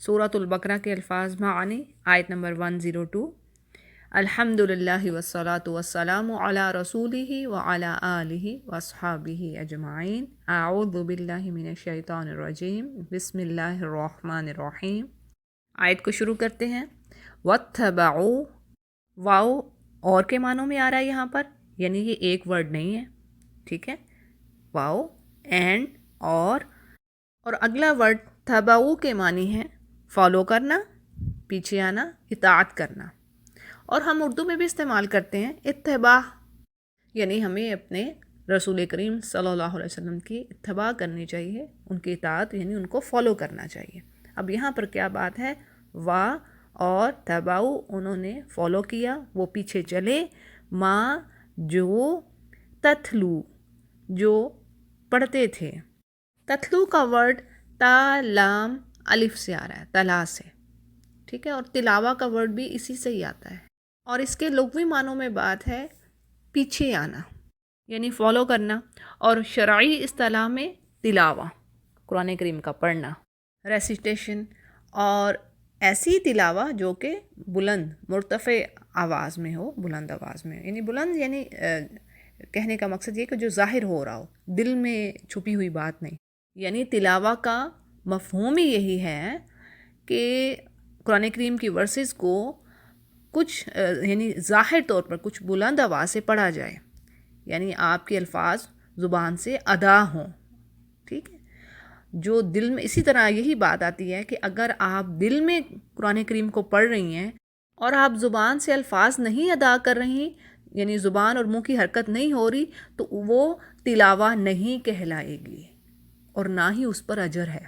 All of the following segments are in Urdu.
سورۃ البقرہ کے الفاظ معانی آیت نمبر 102۔ الحمدللہ والصلاۃ والسلام علی رسولہ وعلی آلہ واصحابہ اجمعین۔ اعوذ باللہ من الشیطان الرجیم، بسم اللہ الرحمن الرحیم۔ آیت کو شروع کرتے ہیں۔ واتبعوا، واو اور کے معنوں میں آ رہا ہے یہاں پر، یعنی یہ ایک ورڈ نہیں ہے، ٹھیک ہے۔ واو اینڈ اور اگلا ورڈ تبعو کے معنی ہے فالو کرنا، پیچھے آنا، اطاعت کرنا، اور ہم اردو میں بھی استعمال کرتے ہیں اتباع، یعنی ہمیں اپنے رسول کریم صلی اللہ علیہ وسلم کی اتباع کرنی چاہیے، ان کی اطاعت یعنی ان کو فالو کرنا چاہیے۔ اب یہاں پر کیا بات ہے، وا اور تبعو انہوں نے فالو کیا، وہ پیچھے چلے، ماں جو تتلو جو پڑھتے تھے۔ تتلو کا ورڈ تا لام الف سے آ رہا ہے، تلا سے، ٹھیک ہے، اور تلاوہ کا ورڈ بھی اسی سے ہی آتا ہے، اور اس کے لغوی معنوں میں بات ہے پیچھے آنا یعنی فالو کرنا، اور شرعی اصطلاح میں تلاوہ قرآن کریم کا پڑھنا، ریسیٹیشن، اور ایسی تلاوہ جو کہ بلند مرتفع آواز میں ہو، بلند آواز میں، یعنی بلند یعنی کہنے کا مقصد یہ کہ جو ظاہر ہو رہا ہو، دل میں چھپی ہوئی بات نہیں، یعنی تلاوہ کا مفہوم ہی یہی ہے کہ قرآن کریم کی ورسز کو کچھ یعنی ظاہر طور پر کچھ بلند آواز سے پڑھا جائے، یعنی آپ کے الفاظ زبان سے ادا ہوں، ٹھیک ہے۔ جو دل میں، اسی طرح یہی بات آتی ہے کہ اگر آپ دل میں قرآن کریم کو پڑھ رہی ہیں اور آپ زبان سے الفاظ نہیں ادا کر رہی، یعنی زبان اور منہ کی حرکت نہیں ہو رہی، تو وہ تلاوہ نہیں کہلائے گی اور نہ ہی اس پر اجر ہے۔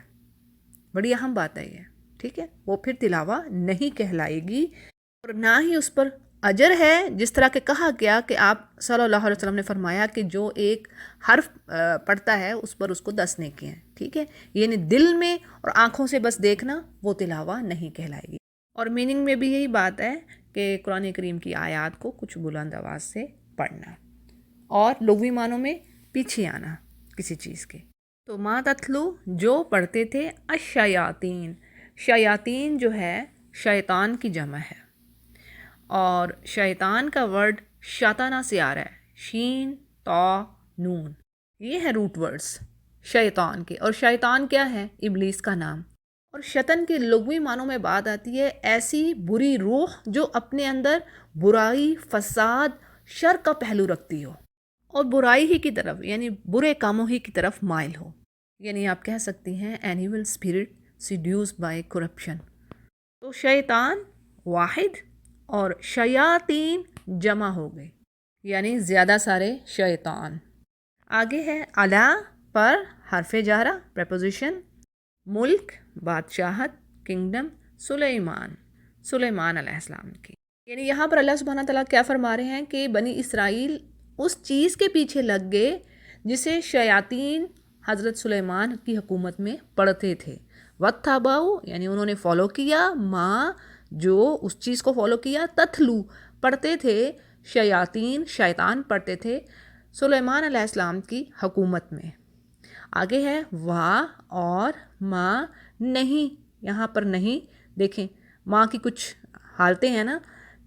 بڑی اہم بات ہے یہ، ٹھیک ہے، وہ پھر تلاوہ نہیں کہلائے گی اور نہ ہی اس پر اجر ہے، جس طرح کہ کہا گیا کہ آپ صلی اللہ علیہ وسلم نے فرمایا کہ جو ایک حرف پڑھتا ہے اس پر اس کو 10 نیکی ہیں، ٹھیک ہے، یعنی دل میں اور آنکھوں سے بس دیکھنا وہ تلاوہ نہیں کہلائے گی۔ اور میننگ میں بھی یہی بات ہے کہ قرآن کریم کی آیات کو کچھ بلند آواز سے پڑھنا، اور لغوی معنوں میں پیچھے آنا کسی چیز کے۔ تو ما تتلو جو پڑھتے تھے، الشیاطین، شیاطین جو ہے شیطان کی جمع ہے، اور شیطان کا ورڈ شیطانہ سے آ رہا ہے، شین تا نون، یہ ہے روٹ ورڈز شیطان کے، اور شیطان کیا ہے، ابلیس کا نام۔ اور شیطان کے لغوی معنوں میں بات آتی ہے ایسی بری روح جو اپنے اندر برائی، فساد، شر کا پہلو رکھتی ہو اور برائی ہی کی طرف یعنی برے کاموں ہی کی طرف مائل ہو، یعنی آپ کہہ سکتی ہیں an evil spirit seduced by corruption۔ تو شیطان واحد اور شیاطین جمع ہو گئے، یعنی زیادہ سارے شیطان۔ آگے ہے علا پر حرف جارہ پریپوزیشن، ملک بادشاہت، کنگڈم، سلیمان علیہ السلام کی، یعنی یہاں پر اللہ سبحانہ تعالیٰ کیا فرما رہے ہیں کہ بنی اسرائیل اس چیز کے پیچھے لگ گئے جسے شیاطین حضرت سلیمان کی حکومت میں پڑھتے تھے۔ واتبعوا یعنی انہوں نے فالو کیا، ماں جو اس چیز کو فالو کیا، تتلو پڑھتے تھے، شیاطین شیطان پڑھتے تھے سلیمان علیہ السلام کی حکومت میں۔ آگے ہے وا اور ماں نہیں، یہاں پر نہیں، دیکھیں ماں کی کچھ حالتیں ہیں نا،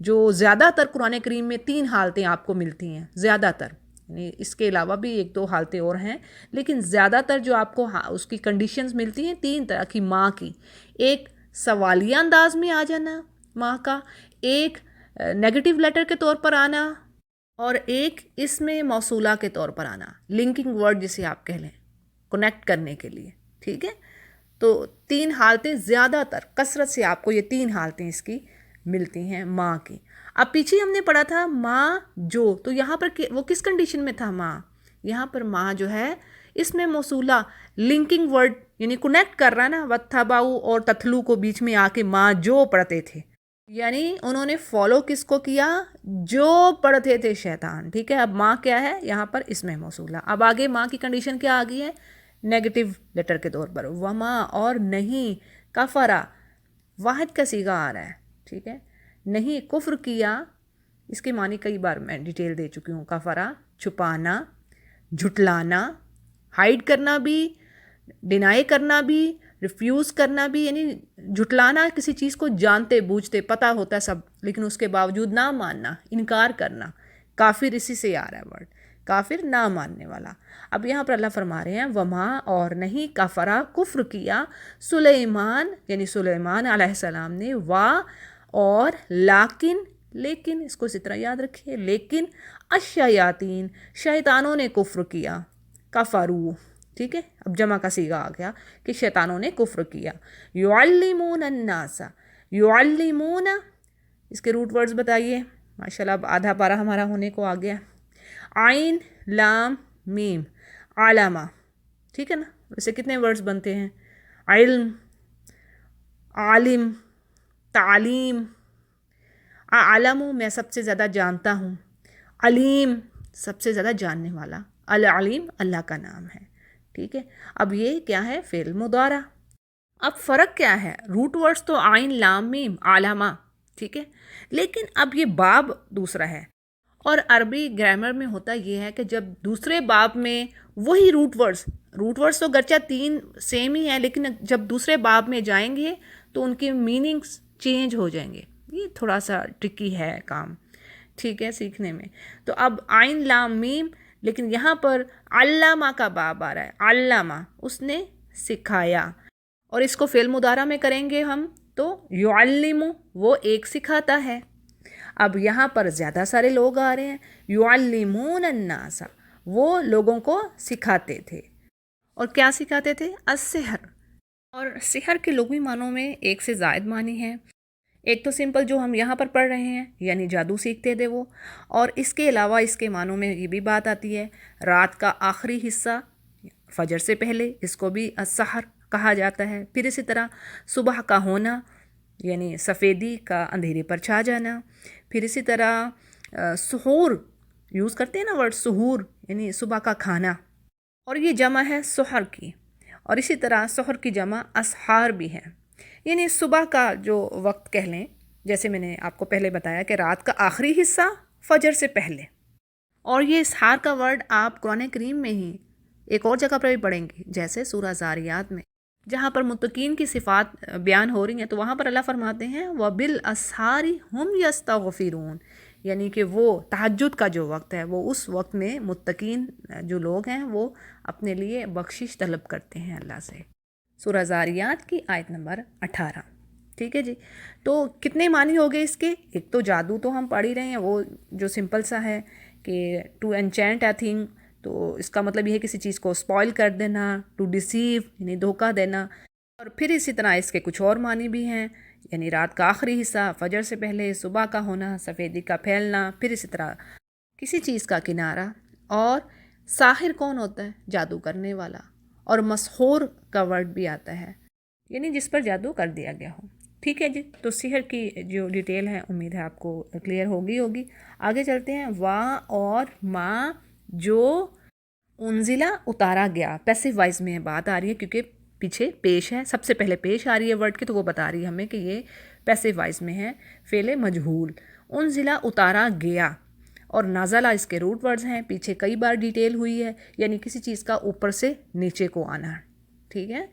جو زیادہ تر قرآن کریم میں 3 حالتیں آپ کو ملتی ہیں، زیادہ تر، یعنی اس کے علاوہ بھی 1-2 حالتیں اور ہیں، لیکن زیادہ تر جو آپ کو اس کی کنڈیشنز ملتی ہیں 3 طرح کی ماں کی، ایک سوالیہ انداز میں آ جانا ماں کا، ایک نیگیٹو لیٹر کے طور پر آنا، اور ایک اسم موصولہ کے طور پر آنا، لنکنگ ورڈ جسے آپ کہہ لیں، کنیکٹ کرنے کے لیے، ٹھیک ہے۔ تو 3 حالتیں زیادہ تر کثرت سے آپ کو یہ 3 حالتیں اس کی ملتی ہیں ماں کی۔ اب پیچھے ہم نے پڑھا تھا ماں جو، تو یہاں پر وہ کس کنڈیشن میں تھا ماں، یہاں پر ماں جو ہے اس میں موصولہ لنکنگ ورڈ یعنی کنیکٹ کر رہا نا، واتبعوا اور تتلو کو بیچ میں آ کے ماں جو پڑھتے تھے، یعنی انہوں نے فالو کس کو کیا، جو پڑھتے تھے شیطان، ٹھیک ہے۔ اب ماں کیا ہے یہاں پر اس میں موصولہ، اب آگے ماں کی کنڈیشن کیا آ گئی ہے، نیگیٹو لیٹر کے طور پر، وما اور نہیں، کفرا واحد کا صیغہ آ رہا ہے، ٹھیک ہے، نہیں کفر کیا، اس کے معنی کئی بار میں ڈیٹیل دے چکی ہوں، کفرا چھپانا، جھٹلانا، ہائیڈ کرنا بھی، ڈینائی کرنا بھی، ریفیوز کرنا بھی، یعنی جھٹلانا کسی چیز کو جانتے بوجھتے پتہ ہوتا ہے سب لیکن اس کے باوجود نہ ماننا، انکار کرنا، کافر اسی سے آ رہا ہے ورڈ، کافر نہ ماننے والا۔ اب یہاں پر اللہ فرما رہے ہیں وما اور نہیں کفرا کفر کیا سلیمان یعنی سلیمان علیہ السلام نے، وا اور لیکن اس کو اسی طرح یاد رکھیے، لیکن الشیاطین شیطانوں نے کفر کیا، کفرو، ٹھیک ہے، اب جمع کا صیغہ آ گیا کہ شیطانوں نے کفر کیا۔ یعلمون الناس، یعلمون اس کے روٹ ورڈز بتائیے، ماشاءاللہ اب آدھا پارہ ہمارا ہونے کو آ گیا۔ عین لام میم علامہ، ٹھیک ہے نا، ویسے کتنے ورڈز بنتے ہیں؟ علم، عالم، تعلیم، اعلم میں سب سے زیادہ جانتا ہوں، علیم سب سے زیادہ جاننے والا، العلیم اللہ کا نام ہے، ٹھیک ہے۔ اب یہ کیا ہے؟ فعل مضارع۔ اب فرق کیا ہے؟ روٹ ورڈز تو عین لام میم علامہ، ٹھیک ہے، لیکن اب یہ باب دوسرا ہے، اور عربی گرامر میں ہوتا یہ ہے کہ جب دوسرے باب میں وہی روٹ ورڈز تو گرچہ تین سیم ہی ہیں لیکن جب دوسرے باب میں جائیں گے تو ان کی میننگز چینج ہو جائیں گے، یہ تھوڑا سا ٹرکی ہے کام، ٹھیک ہے، سیکھنے میں۔ تو اب عین لام میم، لیکن یہاں پر علامہ کا باب آ رہا ہے، علامہ اس نے سکھایا، اور اس کو فعل مضارع میں کریں گے ہم تو یعلم وہ ایک سکھاتا ہے۔ اب یہاں پر زیادہ سارے لوگ آ رہے ہیں، یعلمون الناس وہ لوگوں کو سکھاتے تھے، اور کیا سکھاتے تھے؟ السحر، اور سحر کے لغوی معنوں میں ایک سے زائد معنی ہے، ایک تو سمپل جو ہم یہاں پر پڑھ رہے ہیں یعنی جادو سیکھتے تھے وہ، اور اس کے علاوہ اس کے معنوں میں یہ بھی بات آتی ہے رات کا آخری حصہ فجر سے پہلے، اس کو بھی السحر کہا جاتا ہے۔ پھر اسی طرح صبح کا ہونا یعنی سفیدی کا اندھیرے پر چھا جانا، پھر اسی طرح سحور یوز کرتے ہیں نا ورڈ سحور یعنی صبح کا کھانا، اور یہ جمع ہے سحر کی، اور اسی طرح سحر کی جمع اسحار بھی ہے، یعنی صبح کا جو وقت کہہ لیں، جیسے میں نے آپ کو پہلے بتایا کہ رات کا آخری حصہ فجر سے پہلے، اور یہ اسحار کا ورڈ آپ قرآن کریم میں ہی ایک اور جگہ پر بھی پڑھیں گے، جیسے سورہ زاریات میں جہاں پر متقین کی صفات بیان ہو رہی ہیں، تو وہاں پر اللہ فرماتے ہیں وَبِالْأَسْحَارِ هُمْ يَسْتَغْفِرُونَ، یعنی کہ وہ تہجد کا جو وقت ہے وہ اس وقت میں متقین جو لوگ ہیں وہ اپنے لیے بخشش طلب کرتے ہیں اللہ سے۔ سورہ زاریات کی آیت نمبر 18، ٹھیک ہے جی۔ تو کتنے معنی ہو گئے اس کے؟ ایک تو جادو تو ہم پڑھ ہی رہے ہیں، وہ جو سمپل سا ہے کہ ٹو انچینٹ اے تھنگ، تو اس کا مطلب یہ ہے کسی چیز کو اسپوائل کر دینا، ٹو ڈیسیو یعنی دھوکہ دینا، اور پھر اسی طرح اس کے کچھ اور معنی بھی ہیں، یعنی رات کا آخری حصہ فجر سے پہلے، صبح کا ہونا، سفیدی کا پھیلنا، پھر اسی طرح کسی چیز کا کنارہ، اور ساحر کون ہوتا ہے؟ جادو کرنے والا، اور مسحور کا ورڈ بھی آتا ہے یعنی جس پر جادو کر دیا گیا ہو، ٹھیک ہے جی۔ تو سحر کی جو ڈیٹیل ہے امید ہے آپ کو کلیئر ہوگی۔ آگے چلتے ہیں، وا اور ما جو انزلہ اتارا گیا، پیسو وائز میں بات آ رہی ہے کیونکہ پیچھے پیش ہے، سب سے پہلے پیش آ رہی ہے ورڈ کی، تو وہ بتا رہی ہے ہمیں کہ یہ پیسو وائز میں ہے، فعل مجہول، انزلہ اتارا گیا، اور نازلہ اس کے روٹ ورڈز ہیں، پیچھے کئی بار ڈیٹیل ہوئی ہے، یعنی کسی چیز کا اوپر سے نیچے کو آنا، ٹھیک ہے۔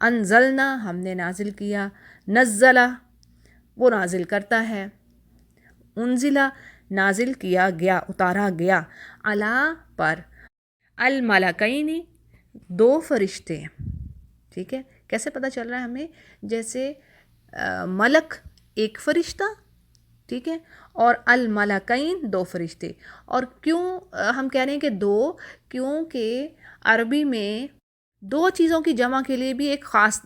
انزلنا ہم نے نازل کیا، نزلہ وہ نازل کرتا ہے، انزلہ نازل کیا گیا، اتارا گیا، علی پر، الملکین دو فرشتے، ٹھیک ہے۔ کیسے پتہ چل رہا ہے ہمیں؟ جیسے ملک ایک فرشتہ، ٹھیک ہے، اور الملکین دو فرشتے، اور کیوں ہم کہہ رہے ہیں کہ دو؟ کیونکہ عربی میں دو چیزوں کی جمع کے لیے بھی ایک خاص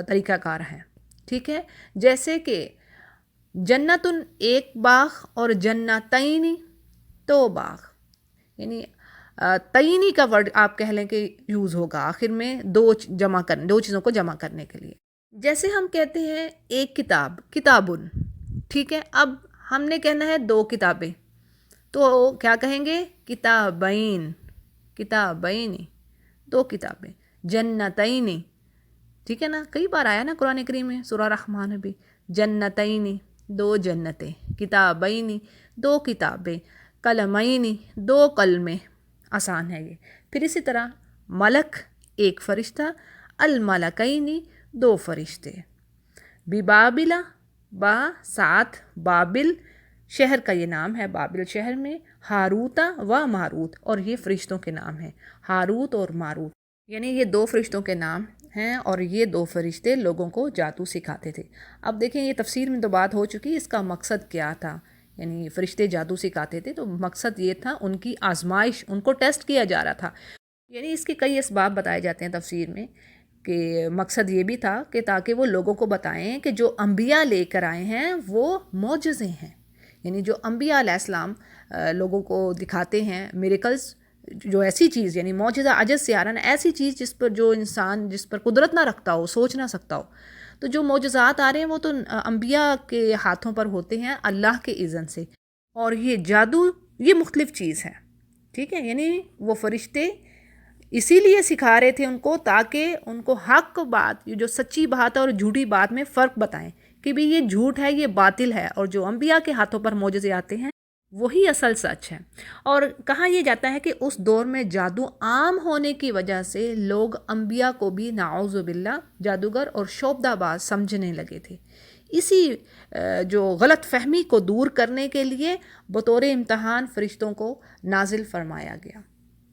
طریقہ کار ہے، ٹھیک ہے، جیسے کہ جنتن ایک باغ، اور جنتین دو باغ، یعنی تعینی کا ورڈ آپ کہہ لیں کہ یوز ہوگا آخر میں دو چیزوں کو جمع کرنے کے لیے، جیسے ہم کہتے ہیں ایک کتاب، کتابن، ٹھیک ہے، اب ہم نے کہنا ہے دو کتابیں، تو کیا کہیں گے؟ کتابین، کتابین دو کتابیں، جنتین، ٹھیک ہے نا، کئی بار آیا نا قرآن کریم میں، سورہ رحمان میں بھی، جنتین دو جنتیں، کتابین دو کتابیں، قلمین دو قلمیں، آسان ہے یہ۔ پھر اسی طرح ملک ایک فرشتہ، الملکین دو فرشتے، ببابلا، با ساتھ بابل شہر کا یہ نام ہے، بابل شہر میں، ہاروتا و ماروت، اور یہ فرشتوں کے نام ہیں، ہاروت اور ماروت، یعنی یہ دو فرشتوں کے نام ہیں، اور یہ دو فرشتے لوگوں کو جادو سکھاتے تھے۔ اب دیکھیں یہ تفسیر میں تو بات ہو چکی، اس کا مقصد کیا تھا، یعنی فرشتے جادو سکھاتے تھے تو مقصد یہ تھا ان کی آزمائش، ان کو ٹیسٹ کیا جا رہا تھا، یعنی اس کے کئی اسباب بتائے جاتے ہیں تفسیر میں، کہ مقصد یہ بھی تھا کہ تاکہ وہ لوگوں کو بتائیں کہ جو انبیاء لے کر آئے ہیں وہ معجزے ہیں، یعنی جو انبیاء علیہ السلام لوگوں کو دکھاتے ہیں میریکلز، جو ایسی چیز یعنی معجزہ عجز سے آ رہا ہے، ایسی چیز جس پر جو انسان جس پر قدرت نہ رکھتا ہو، سوچ نہ سکتا ہو، تو جو معجزات آ رہے ہیں وہ تو انبیاء کے ہاتھوں پر ہوتے ہیں اللہ کے اذن سے، اور یہ جادو یہ مختلف چیز ہے، ٹھیک ہے، یعنی وہ فرشتے اسی لیے سکھا رہے تھے ان کو تاکہ ان کو حق بات، یہ جو سچی بات ہے اور جھوٹی بات میں فرق بتائیں کہ بھی یہ جھوٹ ہے، یہ باطل ہے، اور جو انبیاء کے ہاتھوں پر معجزے آتے ہیں وہی اصل سچ ہے۔ اور کہا یہ جاتا ہے کہ اس دور میں جادو عام ہونے کی وجہ سے لوگ انبیاء کو بھی نعوذ باللہ جادوگر اور شعبدہ باز سمجھنے لگے تھے، اسی جو غلط فہمی کو دور کرنے کے لیے بطور امتحان فرشتوں کو نازل فرمایا گیا،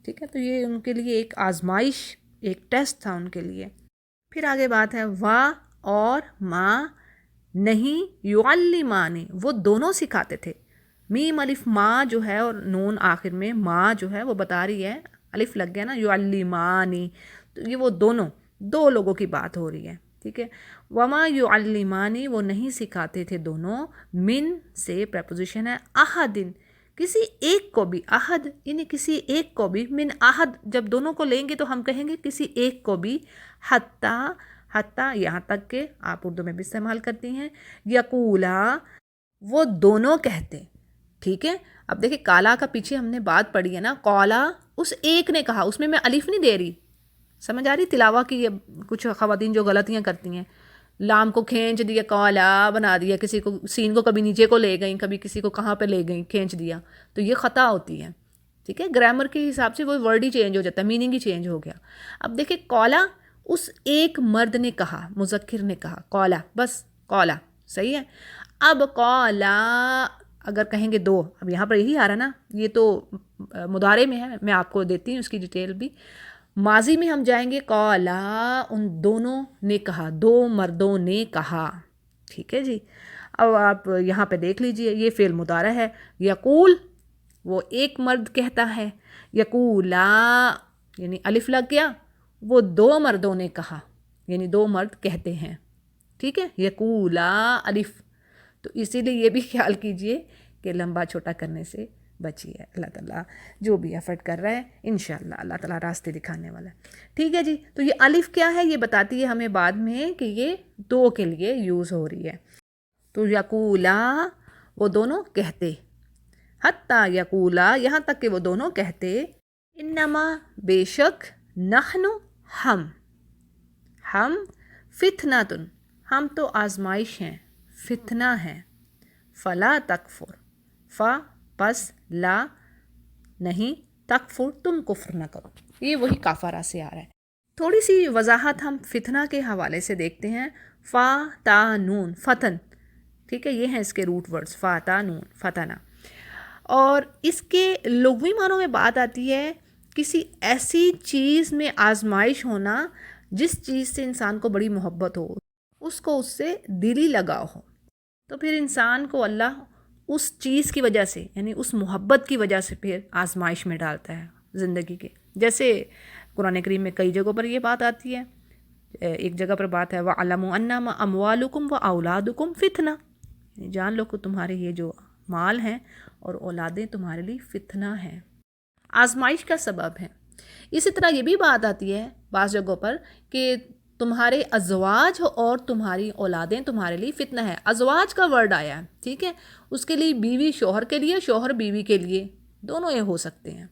ٹھیک ہے، تو یہ ان کے لیے ایک آزمائش، ایک ٹیسٹ تھا ان کے لیے۔ پھر آگے بات ہے وا اور ما نہیں یعلمانی، وہ دونوں سکھاتے تھے، میم الف ما جو ہے اور نون آخر میں ما جو ہے وہ بتا رہی ہے، الف لگ گیا نا، یعلمانی، تو یہ وہ دونوں دو لوگوں کی بات ہو رہی ہے، ٹھیک ہے، وما یعلمانی وہ نہیں سکھاتے تھے دونوں، من سے پریپوزیشن ہے، احدن کسی ایک کو بھی، احد یعنی کسی ایک کو بھی، من احد جب دونوں کو لیں گے تو ہم کہیں گے کسی ایک کو بھی، حتیٰ حتیٰ یہاں تک کہ آپ اردو میں بھی استعمال کرتی ہیں، یقولا وہ دونوں کہتے، ٹھیک ہے۔ اب دیکھیں کالا کا پیچھے ہم نے بات پڑھی ہے نا، قولا اس ایک نے کہا، اس میں الف نہیں دے رہی، سمجھ آ رہی تلاوہ کی، یہ کچھ خواتین جو غلطیاں کرتی ہیں، لام کو کھینچ دیا، قولا بنا دیا، کسی کو سین کو کبھی نیچے کو لے گئیں، کبھی کسی کو کہاں پہ لے گئیں، کھینچ دیا، تو یہ خطا ہوتی ہے، ٹھیک ہے، گرامر کے حساب سے وہ ورڈ ہی چینج ہو جاتا ہے، میننگ ہی چینج ہو گیا۔ اب دیکھیں قولا اس ایک مرد نے کہا، مذکر نے کہا، قولا بس، قولا صحیح ہے۔ اب قولا اگر کہیں گے دو، اب یہاں پر یہی آ رہا نا، یہ تو مضارع میں ہے، میں آپ کو دیتی ہوں اس کی ڈیٹیل بھی، ماضی میں ہم جائیں گے قولا ان دونوں نے کہا، دو مردوں نے کہا، ٹھیک ہے جی۔ اب آپ یہاں پہ دیکھ لیجئے یہ فعل مضارع ہے، یقول وہ ایک مرد کہتا ہے، یقولا یعنی الف لگ گیا، وہ دو مردوں نے کہا، یعنی دو مرد کہتے ہیں، ٹھیک ہے، یقولا الف، تو اسی لیے یہ بھی خیال کیجئے کہ لمبا چھوٹا کرنے سے بچیے، اللہ تعالیٰ جو بھی ایفرٹ کر رہا ہے انشاءاللہ اللہ تعالیٰ راستے دکھانے والا ہے، ٹھیک ہے جی۔ تو یہ الف کیا ہے یہ بتاتی ہے ہمیں بعد میں کہ یہ دو کے لیے یوز ہو رہی ہے، تو یقولا وہ دونوں کہتے، حتیٰ یقولا یہاں تک کہ وہ دونوں کہتے، انما بے شک، نحن ہم فتنتن ہم تو آزمائش ہیں، فتنہ ہیں، فلا تکفر فا پس لا نہیں، تکفر تم کفر نہ کرو، یہ وہی کافرہ سے آ رہا ہے۔ تھوڑی سی وضاحت ہم فتنہ کے حوالے سے دیکھتے ہیں، فا تا نون فتن، ٹھیک ہے، یہ ہیں اس کے روٹ ورڈز، فا تا نون فتنہ، اور اس کے لغوی معنوں میں بات آتی ہے کسی ایسی چیز میں آزمائش ہونا جس چیز سے انسان کو بڑی محبت ہو، اس کو اس سے دلی لگاؤ ہو، تو پھر انسان کو اللہ اس چیز کی وجہ سے یعنی اس محبت کی وجہ سے پھر آزمائش میں ڈالتا ہے زندگی کے، جیسے قرآن کریم میں کئی جگہوں پر یہ بات آتی ہے، ایک جگہ پر بات ہے وَعَلَمُوا أَنَّمَا أَمْوَالُكُمْ وَأَوْلَادُكُمْ فِتْنَةٌ، جان لو کہ تمہارے یہ جو مال ہیں اور اولادیں تمہارے لیے فتنہ ہیں، آزمائش کا سبب ہے۔ اسی طرح یہ بھی بات آتی ہے بعض جگہوں پر کہ تمہارے ازواج اور تمہاری اولادیں تمہارے لیے فتنہ ہے، ازواج کا ورڈ آیا ہے، ٹھیک ہے، اس کے لیے بیوی شوہر کے لیے، شوہر بیوی کے لیے، دونوں یہ ہو سکتے ہیں،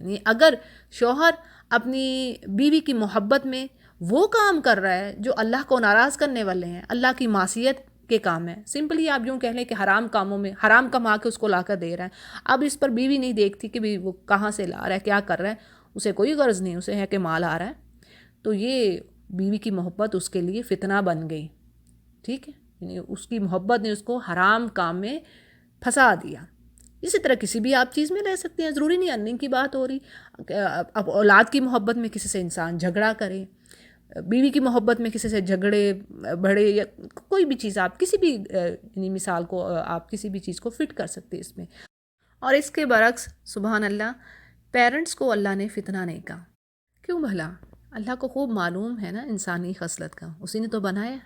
یعنی اگر شوہر اپنی بیوی کی محبت میں وہ کام کر رہا ہے جو اللہ کو ناراض کرنے والے ہیں، اللہ کی معصیت کے کام ہے، سمپلی آپ یوں کہہ لیں کہ حرام کاموں میں حرام کما کے اس کو لا کر دے رہا ہے، اب اس پر بیوی نہیں دیکھتی کہ بھی وہ کہاں سے لا رہا ہے، کیا کر رہا ہے، اسے کوئی غرض نہیں، اسے ہے کہ مال آ رہا ہے، تو یہ بیوی کی محبت اس کے لیے فتنہ بن گئی، ٹھیک ہے، یعنی اس کی محبت نے اس کو حرام کام میں پھنسا دیا۔ اسی طرح کسی بھی آپ چیز میں رہ سکتے ہیں، ضروری نہیں ارننگ کی بات ہو رہی، اب اولاد کی محبت میں کسی سے انسان جھگڑا کرے، بیوی کی محبت میں کسی سے جھگڑے بڑھے، یا کوئی بھی چیز آپ کسی بھی یعنی مثال کو آپ کسی بھی چیز کو فٹ کر سکتے اس میں۔ اور اس کے برعکس سبحان اللہ، پیرنٹس کو اللہ نے فتنہ نہیں کہا، کیوں بھلا؟ اللہ کو خوب معلوم ہے نا انسانی خصلت کا، اسی نے تو بنایا،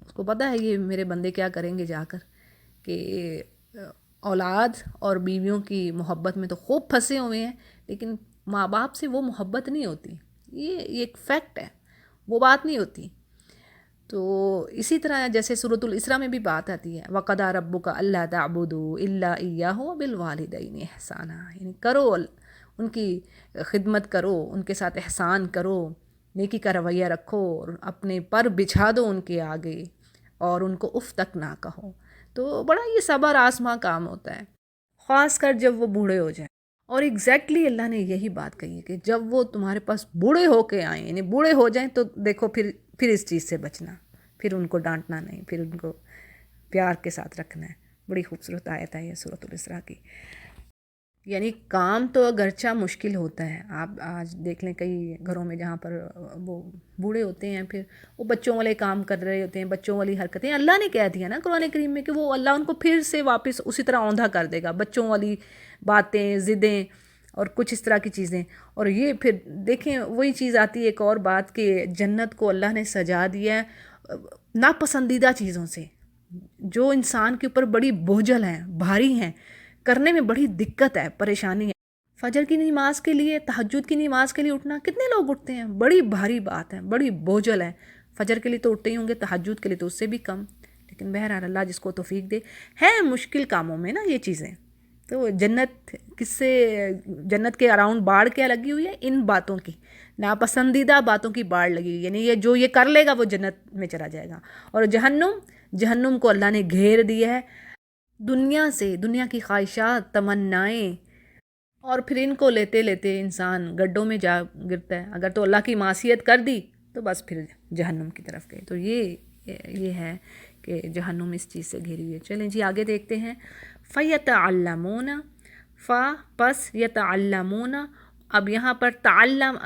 اس کو پتہ ہے یہ میرے بندے کیا کریں گے جا کر، کہ اولاد اور بیویوں کی محبت میں تو خوب پھنسے ہوئے ہیں، لیکن ماں باپ سے وہ محبت نہیں ہوتی، یہ ایک فیکٹ ہے، وہ بات نہیں ہوتی۔ تو اسی طرح جیسے سورۃ الاسراء میں بھی بات آتی ہے وَقَضَىٰ رَبُّكَ أَلَّا تَعْبُدُوا إِلَّا إِيَّاهُ وَبِالْوَالِدَيْنِ إِحْسَانًا، یعنی کرو ان کی خدمت کرو، ان کے ساتھ احسان کرو، نیکی کا رویہ رکھو، اور اپنے پر بچھا دو ان کے آگے، اور ان کو اف تک نہ کہو۔ تو بڑا یہ صبر آزما کام ہوتا ہے، خاص کر جب وہ بوڑھے ہو جائیں۔ اور ایگزیکٹلی اللہ نے یہی بات کہی ہے کہ جب وہ تمہارے پاس بوڑھے ہو کے آئیں، یعنی بوڑھے ہو جائیں، تو دیکھو پھر اس چیز سے بچنا، پھر ان کو ڈانٹنا نہیں، پھر ان کو پیار کے ساتھ رکھنا ہے۔ بڑی خوبصورت آیت ہے یہ سورۃ الاسراء کی۔ یعنی کام تو اگرچہ مشکل ہوتا ہے، آپ آج دیکھ لیں کئی گھروں میں جہاں پر وہ بوڑھے ہوتے ہیں، پھر وہ بچوں والے کام کر رہے ہوتے ہیں، بچوں والی حرکتیں، اللہ نے کہہ دیا نا قرآن کریم میں کہ وہ اللہ ان کو پھر سے واپس اسی طرح اوندھا کر دے گا، بچوں والی باتیں، ضدیں اور کچھ اس طرح کی چیزیں۔ اور یہ پھر دیکھیں وہی چیز آتی ہے ایک اور بات، کہ جنت کو اللہ نے سجا دیا ہے ناپسندیدہ چیزوں سے، جو انسان کے اوپر بڑی بوجھل ہیں، بھاری ہیں، کرنے میں بڑی دقت ہے، پریشانی ہے۔ فجر کی نماز کے لیے، تہجد کی نماز کے لیے اٹھنا کتنے لوگ اٹھتے ہیں؟ بڑی بھاری بات ہے، بڑی بوجھل ہے۔ فجر کے لیے تو اٹھتے ہی ہوں گے، تہجد کے لیے تو اس سے بھی کم، لیکن بہرحال اللہ جس کو توفیق دے، ہے مشکل کاموں میں نا یہ چیزیں۔ تو جنت کس سے، جنت کے اراؤنڈ باڑ کیا لگی ہوئی ہے؟ ان باتوں کی، ناپسندیدہ باتوں کی باڑ لگی ہوئی، یعنی یہ جو یہ کر لے گا وہ جنت میں چلا جائے گا۔ اور جہنم کو اللہ نے گھیر دیا ہے دنیا سے، دنیا کی خواہشات، تمنائیں، اور پھر ان کو لیتے لیتے انسان گڈھوں میں جا گرتا ہے۔ اگر تو اللہ کی معصیت کر دی تو بس پھر جہنم کی طرف گئے۔ تو یہ ہے کہ جہنم اس چیز سے گھیری ہوئی ہے۔ چلیں جی آگے دیکھتے ہیں۔ فَيَتَعَلَّمُونَ، پس یتعلمون، اب یہاں پر تعلم،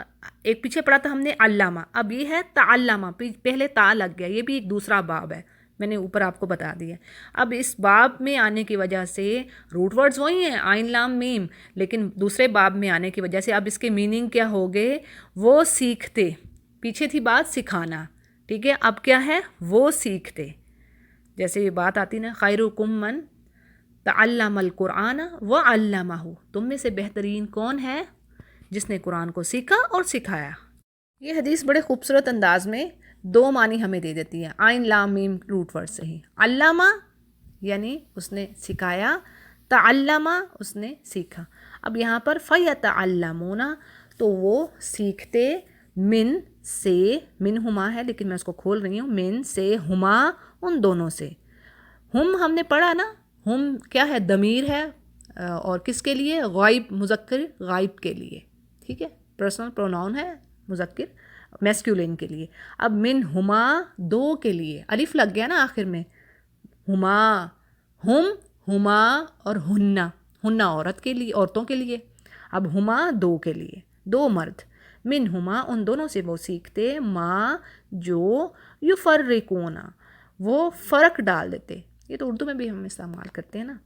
ایک پیچھے پڑھا تھا ہم نے علامہ، اب یہ ہے تعلمہ، پہلے تا لگ گیا، یہ بھی ایک دوسرا باب ہے، میں نے اوپر آپ کو بتا دیا۔ اب اس باب میں آنے کی وجہ سے روٹ ورڈز وہی ہیں عین لام میم، لیکن دوسرے باب میں آنے کی وجہ سے اب اس کے میننگ کیا ہو گئے؟ وہ سیکھتے، پیچھے تھی بات سکھانا، ٹھیک ہے، اب کیا ہے؟ وہ سیکھتے۔ جیسے یہ بات آتی نا خیرکم من تعلم القرآن وعلمہ، تم میں سے بہترین کون ہے؟ جس نے قرآن کو سیکھا اور سکھایا۔ یہ حدیث بڑے خوبصورت انداز میں دو معنی ہمیں دے دیتی ہے عین لام میم روٹ ورڈ سے ہی۔ علامہ یعنی اس نے سکھایا، تعلمہ اس نے سیکھا۔ اب یہاں پر فیتعلمون، تو وہ سیکھتے، من سے، من ہما ہے لیکن میں اس کو کھول رہی ہوں، من سے، ہما ان دونوں سے۔ ہم نے پڑھا نا، ہم کیا ہے؟ ضمیر ہے، اور کس کے لیے؟ غائب، مذکر غائب کے لیے، ٹھیک ہے، پرسنل پروناؤن ہے مذکر میسکولین کے لیے۔ اب من ہما، دو کے لیے، الف لگ گیا نا آخر میں، ہما، ہم، ہما اور ہننا، ہننا عورت کے لیے، عورتوں کے لیے، اب ہما دو کے لیے، دو مرد۔ من ہما ان دونوں سے وہ سیکھتے، ما جو، یفرقون وہ فرق ڈال دیتے، یہ تو اردو میں بھی ہم استعمال کرتے ہیں نا،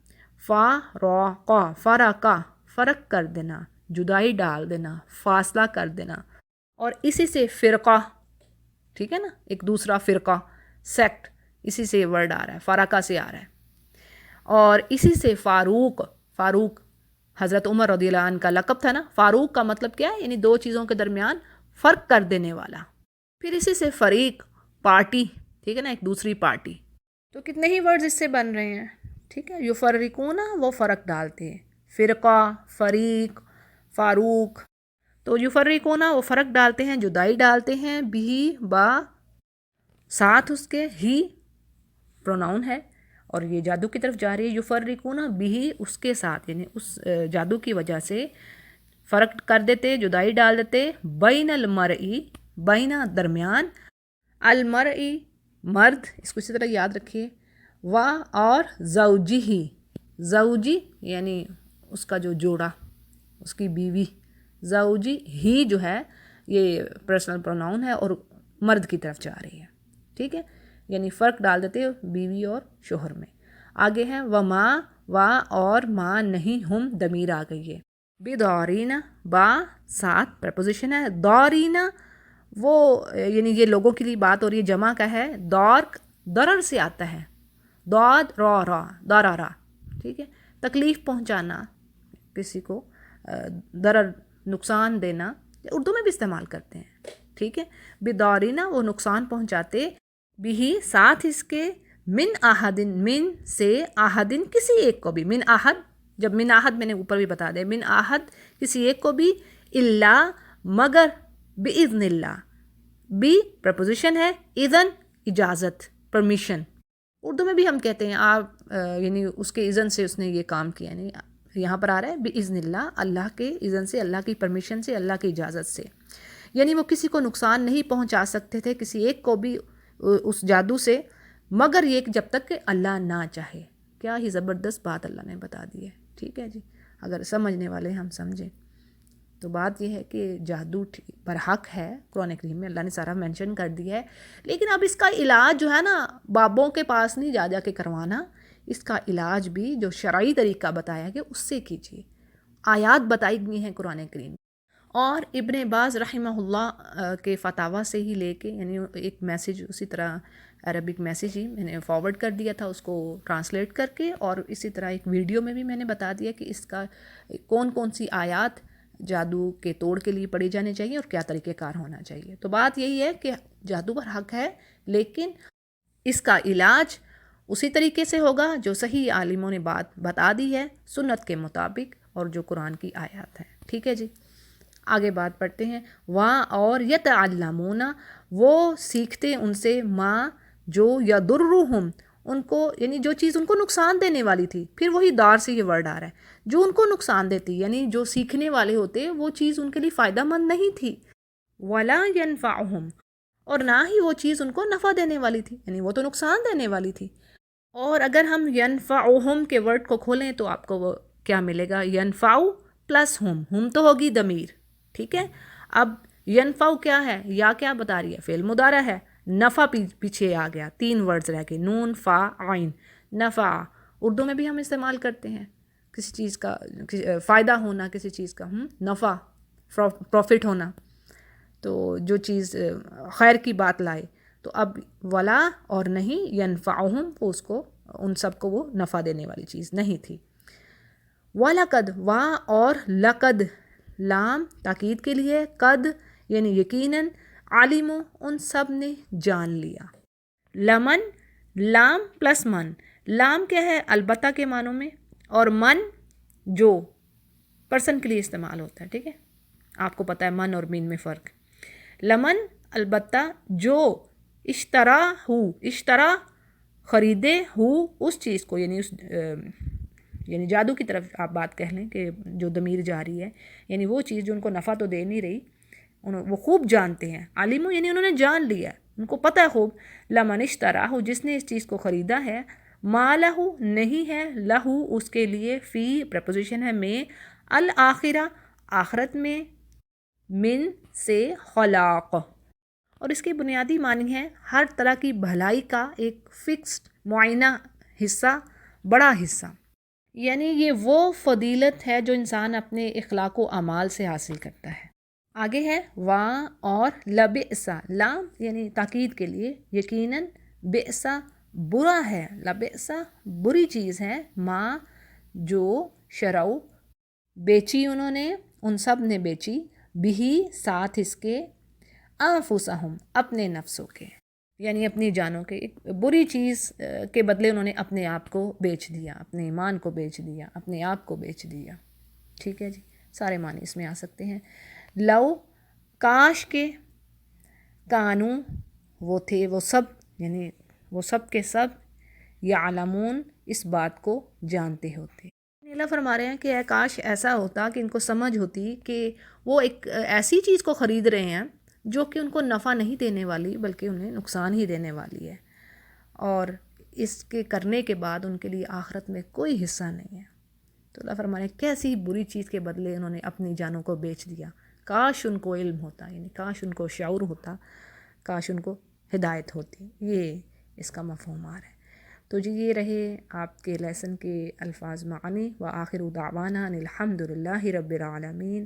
فارقا، فرقا فرق کر دینا، جدائی ڈال دینا، فاصلہ کر دینا، اور اسی سے فرقہ، ٹھیک ہے نا، ایک دوسرا فرقہ، سیکٹ، اسی سے ورڈ آ رہا ہے، فرقہ سے آ رہا ہے۔ اور اسی سے فاروق، فاروق حضرت عمر رضی اللہ عنہ کا لقب تھا نا، فاروق کا مطلب کیا ہے؟ یعنی دو چیزوں کے درمیان فرق کر دینے والا۔ پھر اسی سے فریق، پارٹی، ٹھیک ہے نا، ایک دوسری پارٹی۔ تو کتنے ہی ورڈز اس سے بن رہے ہیں، ٹھیک ہے، یفرقون وہ فرق ڈالتے ہیں، فرقہ، فریق، فاروق۔ تو یفرقون وہ فرق ڈالتے ہیں، جدائی ڈالتے ہیں، بھی با ساتھ اس کے، ہی پروناؤن ہے، اور یہ جادو کی طرف جا رہی ہے، یفرقون بھی اس کے ساتھ، یعنی اس جادو کی وجہ سے فرق کر دیتے، جدائی ڈال دیتے، بین المرئی، بین درمیان، المرئی مرد، اس کو اسی طرح یاد رکھیے، و اور زوجی ہی، زوجی یعنی اس کا جو جوڑا، اس کی بیوی، زوجی ہی جو ہے یہ پرسنل پروناؤن ہے اور مرد کی طرف جا رہی ہے، ٹھیک ہے، یعنی فرق ڈال دیتے ہو بیوی اور شوہر میں۔ آگے ہے وما، و اور ما نہیں، ہم ضمیر آ گئی ہے، بدارینہ، با ساتھ پریپوزیشن ہے، دارینہ وہ یعنی یہ لوگوں کے لیے بات ہو رہی ہے، جمع کا ہے، دار درر سے آتا ہے، داد را را دارا را، ٹھیک ہے، تکلیف پہنچانا کسی کو، درر نقصان دینا، اردو میں بھی استعمال کرتے ہیں، ٹھیک ہے، بدارینہ وہ نقصان پہنچاتے، بھی ساتھ اس کے، من آہدن من سے، آہدن کسی ایک کو بھی، من آہد، جب من آہد میں نے اوپر بھی بتا دیا، من آہد کسی ایک کو بھی، اللہ مگر، بِإِذْنِ اللہ، بی پریپوزیشن ہے، اذن اجازت، پرمیشن، اردو میں بھی ہم کہتے ہیں آپ یعنی اس کے اذن سے اس نے یہ کام کیا، یعنی یہاں پر آ رہا ہے بِإِذْنِ اللہ، اللہ کے اذن سے، اللہ کی پرمیشن سے، اللہ کی اجازت سے، یعنی وہ کسی کو نقصان نہیں پہنچا سکتے تھے، کسی ایک کو بھی اس جادو سے، مگر یہ کہ جب تک کہ اللہ نہ چاہے۔ کیا ہی زبردست بات اللہ نے بتا دی ہے، ٹھیک ہے جی، اگر سمجھنے والے ہم سمجھیں تو بات یہ ہے کہ جادو پر حق ہے، قرآن کریم میں اللہ نے سارا مینشن کر دیا ہے، لیکن اب اس کا علاج جو ہے نا بابوں کے پاس نہیں جا جا کے کروانا، اس کا علاج بھی جو شرعی طریقہ بتایا گیا اس سے کیجیے، آیات بتائی گئی ہیں قرآن کریم، اور ابن باز رحمہ اللہ کے فتاویٰ سے ہی لے کے، یعنی ایک میسیج اسی طرح عربک میسیج ہی میں نے فارورڈ کر دیا تھا اس کو ٹرانسلیٹ کر کے، اور اسی طرح ایک ویڈیو میں بھی میں نے بتا دیا کہ اس کا کون کون سی آیات جادو کے توڑ کے لیے پڑھی جانے چاہیے اور کیا طریقہ کار ہونا چاہیے۔ تو بات یہی ہے کہ جادو پر حق ہے، لیکن اس کا علاج اسی طریقے سے ہوگا جو صحیح عالموں نے بات بتا دی ہے سنت کے مطابق اور جو قرآن کی آیات ہیں، ٹھیک ہے جی۔ آگے بات پڑھتے ہیں، وہاں اور یتعلمون وہ سیکھتے ان سے، ماں جو یضرہم ان کو، یعنی جو چیز ان کو نقصان دینے والی تھی، پھر وہی دار سے یہ ورڈ آ رہا ہے، جو ان کو نقصان دیتی، یعنی جو سیکھنے والے ہوتے وہ چیز ان کے لیے فائدہ مند نہیں تھی، ولا ینفعہم اور نہ ہی وہ چیز ان کو نفع دینے والی تھی، یعنی وہ تو نقصان دینے والی تھی۔ اور اگر ہم ینفعہم کے ورڈ کو کھولیں تو آپ کو وہ کیا ملے گا، ینفع پلس ہم تو ہوگی ضمیر، ٹھیک ہے، اب ینفع کیا ہے، یا کیا بتا رہی ہے، فعل مضارع ہے، نفع پیچھے آ گیا، 3 ورڈز رہ گئے، نون فا عین، نفع اردو میں بھی ہم استعمال کرتے ہیں، کسی چیز کا فائدہ ہونا، کسی چیز کا نفع، پروفٹ ہونا، تو جو چیز خیر کی بات لائے، تو اب ولا اور نہیں، ینفعہم وہ اس کو، ان سب کو وہ نفع دینے والی چیز نہیں تھی۔ وَلَقَدْ وا اور لقد، لام تاکید کے لیے، قد یعنی یقیناً، عالم ان سب نے جان لیا، لمن لام پلس من، لام کیا ہے، البتہ کے معنوں میں، اور من جو پرسن کے لیے استعمال ہوتا ہے، ٹھیک ہے، آپ کو پتہ ہے من اور مین میں فرق، لمن البتہ جو، اشترا ہو، اشترا خریدے، ہو اس چیز کو، یعنی اس یعنی جادو کی طرف آپ بات کہہ لیں کہ جو ضمیر جاری ہے، یعنی وہ چیز جو ان کو نفع تو دے نہیں رہی، وہ خوب جانتے ہیں، عالم یعنی انہوں نے جان لیا، ان کو پتہ ہے خوب، لمن اشتراہ جس نے اس چیز کو خریدا ہے، ما لہو نہیں ہے، لہو اس کے لیے، فی پریپوزیشن ہے میں، الآخرہ آخرت میں، من سے خلاق، اور اس کے بنیادی معنی ہے ہر طرح کی بھلائی کا ایک فکسڈ معینہ حصہ، بڑا حصہ، یعنی یہ وہ فضیلت ہے جو انسان اپنے اخلاق و اعمال سے حاصل کرتا ہے۔ آگے ہے واں اور لبئسا، لام یعنی تاکید کے لیے، یقیناً، بئسا برا ہے، لبئسا بری چیز ہے، ماں جو شرعو بیچی انہوں نے، ان سب نے بیچی، بھی ساتھ اس کے، انفسہم اپنے نفسوں کے، یعنی اپنی جانوں کے، ایک بری چیز کے بدلے انہوں نے اپنے آپ کو بیچ دیا، اپنے ایمان کو بیچ دیا، اپنے آپ کو بیچ دیا، ٹھیک ہے جی، سارے معنی اس میں آ سکتے ہیں۔ لو کاش کے، کانو وہ تھے، وہ سب، یعنی وہ سب کے سب، یعلمون اس بات کو جانتے ہوتے، اللہ فرما رہے ہیں کہ اے کاش ایسا ہوتا کہ ان کو سمجھ ہوتی کہ وہ ایک ایسی چیز کو خرید رہے ہیں جو کہ ان کو نفع نہیں دینے والی بلکہ انہیں نقصان ہی دینے والی ہے، اور اس کے کرنے کے بعد ان کے لیے آخرت میں کوئی حصہ نہیں ہے۔ تو اللہ فرمانے کیسی بری چیز کے بدلے انہوں نے اپنی جانوں کو بیچ دیا، کاش ان کو علم ہوتا، یعنی کاش ان کو شعور ہوتا، کاش ان کو ہدایت ہوتی، یہ اس کا مفہوم آ رہا ہے۔ تو جی یہ رہے آپ کے لیسن کے الفاظ معنی، وآخر دعوانا ان الحمد للہ رب العالمین۔